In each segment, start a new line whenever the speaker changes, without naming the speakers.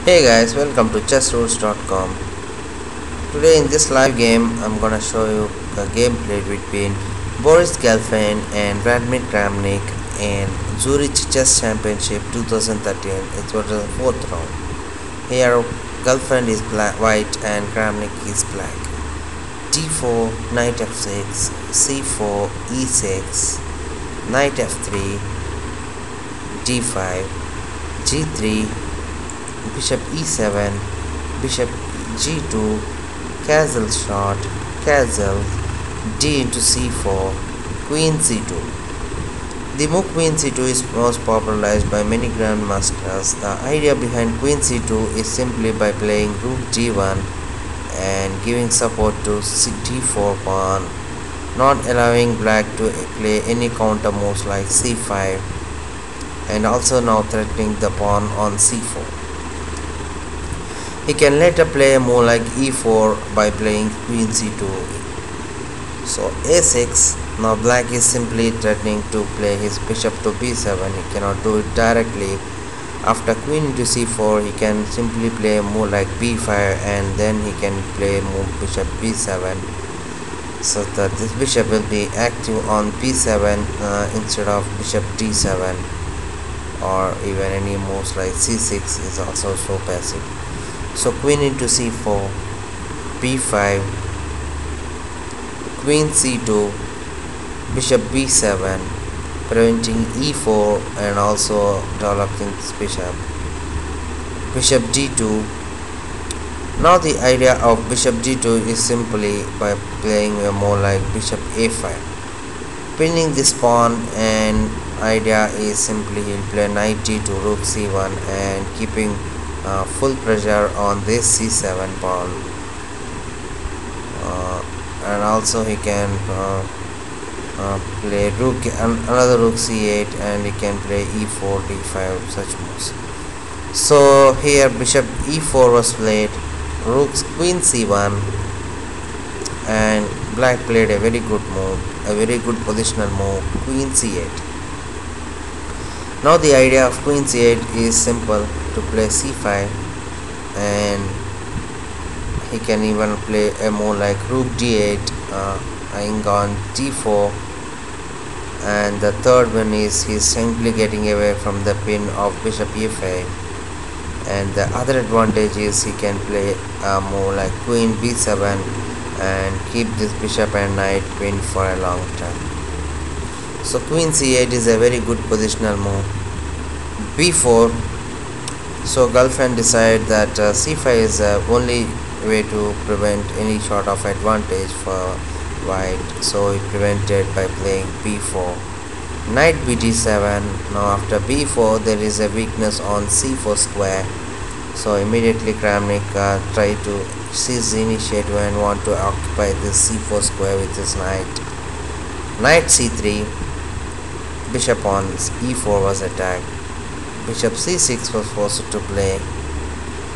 Hey guys, welcome to chessrules.com. Today in this live game, I'm gonna show you a gameplay between Boris Gelfand and Kramnik in Zurich Chess Championship 2013. It was the fourth round. Here, Gelfand is white and Kramnik is black. d4, knight f6, c4, e6, knight f3, d5, g3, bishop e7, bishop g2, castle shot, castle, d into c4, queen c2. The move queen c2 is most popularized by many grandmasters. The idea behind queen c2 is simply by playing rook g1 and giving support to d4 pawn, not allowing black to play any counter moves like c5, and also now threatening the pawn on c4. He can later play a move like e4 by playing queen c2. So a6, now black is simply threatening to play his bishop to b7. He cannot do it directly. After queen into c4, he can simply play a move like b5 and then he can play a move bishop b7, so that this bishop will be active on b7 instead of bishop d7, or even any moves like c6 is also so passive. So queen into c4, b5, queen c2, bishop b7, preventing e4 and also developing this bishop, bishop d2. Now the idea of bishop d2 is simply by playing a more like bishop a5, pinning this pawn, and idea is simply he'll play knight d2, rook c1 and keeping full pressure on this c7 pawn, and also he can play another rook c8, and he can play e4, d5, such moves. So here bishop e4 was played, rook queen c1, and black played a very good move, a very good positional move, queen c8. Now the idea of queen c8 is simple, to play c5, and he can even play a move like rook d8, eyeing on d4, and the third one is he's simply getting away from the pin of bishop e5, and the other advantage is he can play a move like queen b7 and keep this bishop and knight pinned for a long time. So queen c8 is a very good positional move. b4, so Gelfand decided that c5 is the only way to prevent any sort of advantage for white, so he prevented by playing b4, knight bd7. Now after b4 there is a weakness on c4 square, so immediately Kramnik tried to seize the initiative and want to occupy this c4 square with his knight. Knight c3, bishop on e4 was attacked, bishop c6 was forced to play.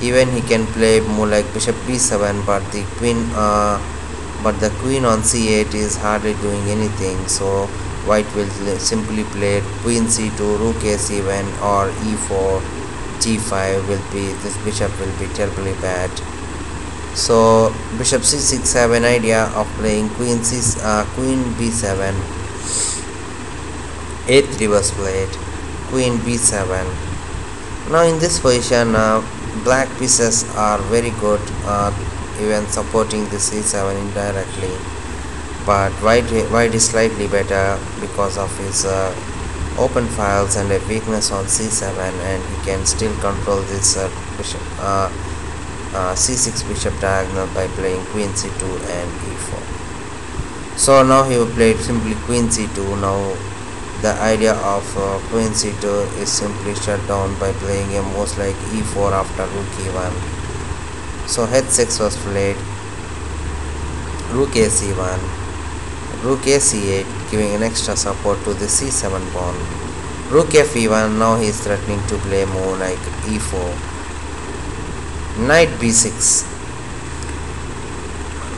Even he can play more like bishop b7, but the queen on c8 is hardly doing anything, so white will simply play queen c2, rook a7, or e4, g5 will be, this bishop will be terribly bad. So bishop c6 have an idea of playing queen b7, a3 was played, queen b7. Now in this position black pieces are very good, even supporting the c7 indirectly, but white is slightly better because of his open files and a weakness on c7, and he can still control this bishop c6 bishop diagonal by playing queen c2 and e4. So now he will play simply queen c2. Now the idea of queen c2 is simply shut down by playing a move like e4 after rook e1. So h6 was played, rook ac1, rook ac8, giving an extra support to the c7 pawn, rook fe1. Now he is threatening to play a move like e4, knight b6.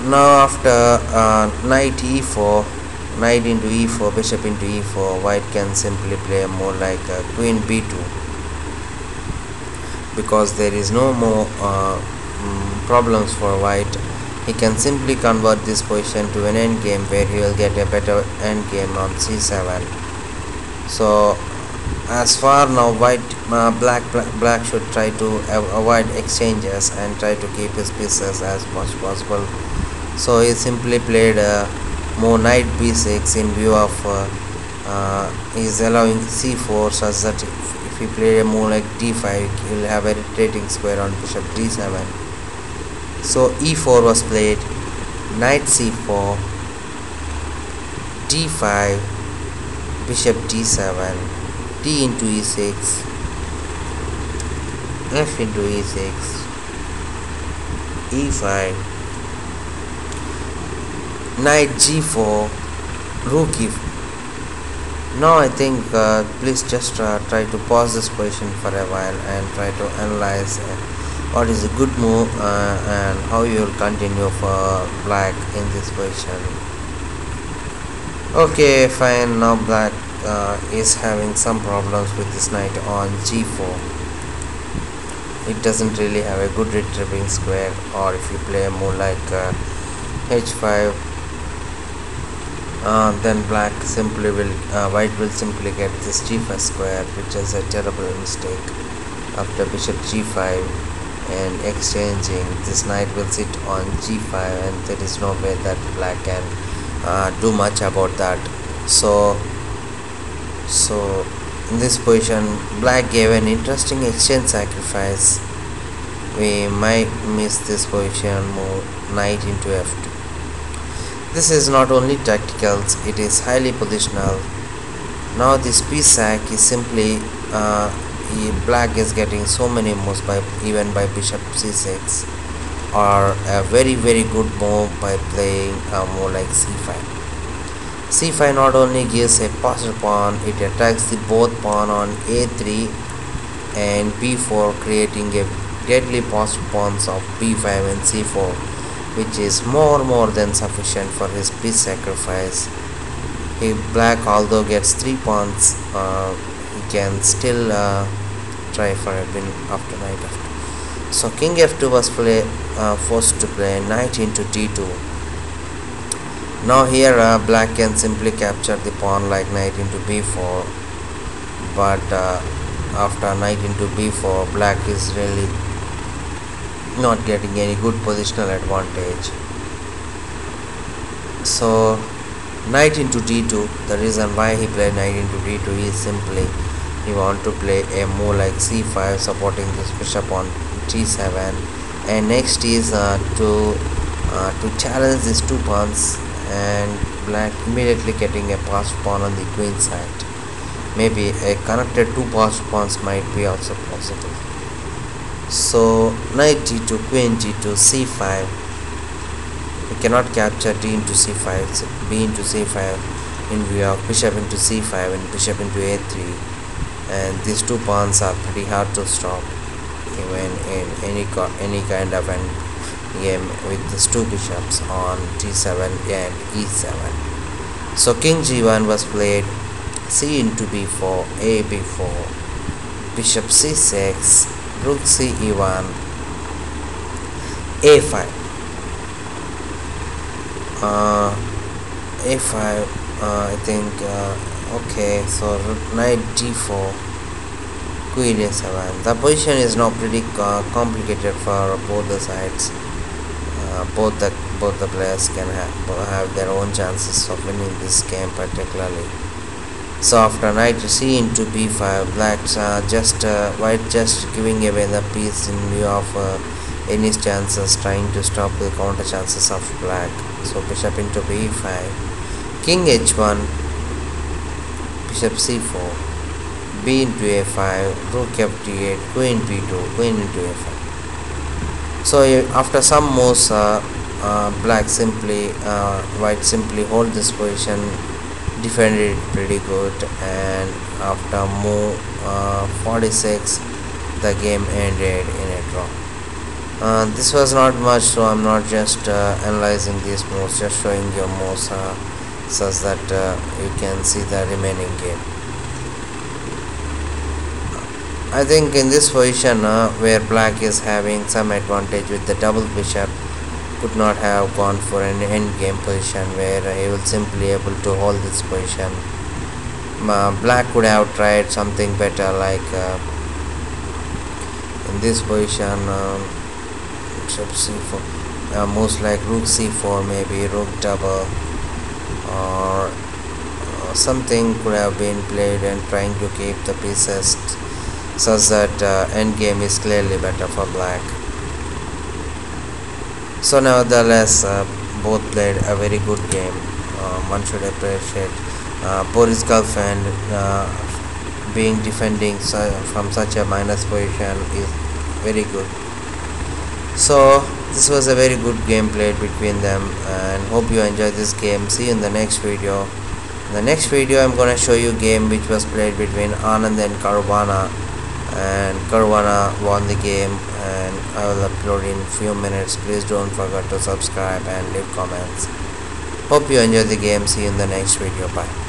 Now after knight e4, knight into e4, bishop into e4, white can simply play a move like queen b2. because there is no more problems for white. He can simply convert this position to an endgame where he will get a better endgame on c7. So as far now black should try to avoid exchanges and try to keep his pieces as much possible. So he simply played more knight b6 in view of he is allowing c4 such that if he play a move like d5 he will have a rotating square on bishop d7. So e4 was played, knight c4, d5, bishop d7, d into e6, f into e6, e5, knight g4, rook e4. Now I think please just try to pause this position for a while and try to analyze what is a good move and how you will continue for black in this position. Okay, fine. Now black is having some problems with this knight on g4. It doesn't really have a good retrieving square, or if you play a move like h5, then black simply will white will simply get this g5 square, which is a terrible mistake. After bishop g5 and exchanging, this knight will sit on g5 and there is no way that black can do much about that. So in this position black gave an interesting exchange sacrifice. We might miss this position move, knight into f2. This is not only tactical, it is highly positional. Now this piece sack is simply black is getting so many moves by even by bishop c6, or a very good move by playing a move like c5. c5 not only gives a passed pawn, it attacks the both pawn on a3 and b4, creating a deadly passed pawns of b5 and c4, which is more than sufficient for his piece sacrifice. Black although gets 3 pawns, he can still try for a win after knight f2. So king f2 was forced to play knight into d2. Now here black can simply capture the pawn like knight into b4, but after knight into b4 black is really not getting any good positional advantage. So knight into d2, the reason why he played knight into d2 is simply he want to play a move like c5 supporting this bishop on g7, and next is to challenge these 2 pawns, and black immediately getting a passed pawn on the queen side. Maybe a connected 2 passed pawns might be also possible. So knight g2, queen g2, c5. We cannot capture d into c5, so b into c5 in view of bishop into c5 and bishop into a3. And these 2 pawns are pretty hard to stop even in any kind of an game with these 2 bishops on g7 and e7. So king g1 was played, c into b4, a b4, bishop c6, rook c e1, a5. a5 I think okay, so knight d4, queen a7. The position is now pretty complicated for both the sides. Both the players can have their own chances of winning this game particularly. So after knight c into b5, black white just giving away the piece in view of any chances, trying to stop the counter chances of black. So bishop into b5, king h1, bishop c4, b into a5, rook f8, queen b2, queen into a5. So after some moves, white simply hold this position, defended it pretty good, and after move 46 the game ended in a draw. This was not much, so I'm not just analyzing these moves, just showing you moves such that you can see the remaining game. I think in this position where black is having some advantage with the double bishop, could not have gone for an end game position where he will simply able to hold this position. Black could have tried something better, like in this position, bishop c4, most like rook c4, maybe rook double, or something could have been played and trying to keep the pieces such that end game is clearly better for black. So nevertheless, both played a very good game. One should appreciate Boris Gelfand being defending from such a minus position is very good. So this was a very good game played between them, and hope you enjoyed this game. See you in the next video. In the next video I'm gonna show you a game which was played between Anand and Caruana, and Caruana won the game, and I will upload in few minutes. Please don't forget to subscribe and leave comments. Hope you enjoy the game. See you in the next video. Bye.